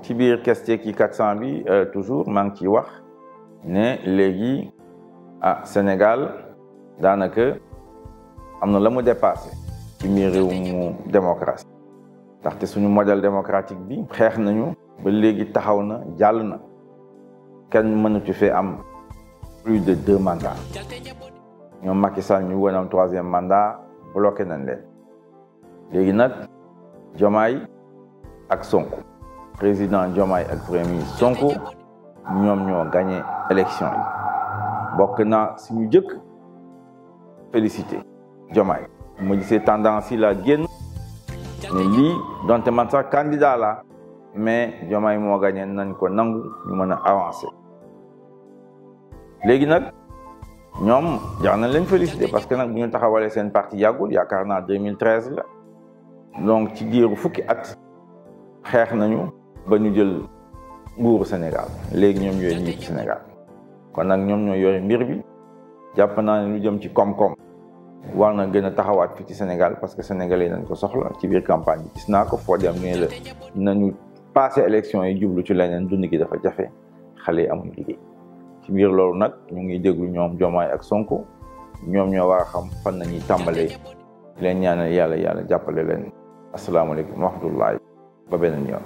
ci biir question ki 400 bi toujours maa ngi ciy wax ne léegi Sénégal daanaka am na la mu dépassé ci biir réew mu démocratie ndaxte suñu modèle démocratique bi xeex nañu ba léegi taxaw na jàll na kenn mënatu fee am plus de 2 mandats ñoom Macky Sall ñu woon am 3e mandat bloqué nañ leen léegi nag Diomaye ak Sonko président Diomaye ak premier ministre Sonko ñoom ñoo gagné élection yi bokk naa suñu jëkk félicité Diomaye ma gisee tendance yi la génn ne lii donte man sax candidat la mais Diomaye moo gagné nañ ko nangu ñu mën a avancer léegi nag ñoom jar nañ leen félicité parce que nag bu ñu taxawalee seen parti yàggul yaakaar naa 2013 la donc ci diiru fukki at xeex nañu ba ñu jël nguuru Sénégal léegi ñoom ñooy njiitu Sénégal kon nag ñoom ñoo yore mbir bi jàpp naa ne lu jëm ci koom-koom war na gën a taxawaat fii ci Sénégal parce que sénégalais nañ ko soxla ci biir campagne bi gis naa ko foo dem ne la nañu passé élection yi jublu ci leneen dund gi dafa jafe xale yi amuñu liggéey ci biir loolu nag ñu ngi déglu ñoom Diomaye ak Sonko ñoom ñoo war a xam fan nañuy tàmbalee leen ñaanal yàlla jàppale leen asalaamaaleykum wa rahmatullahi ba beneen yoon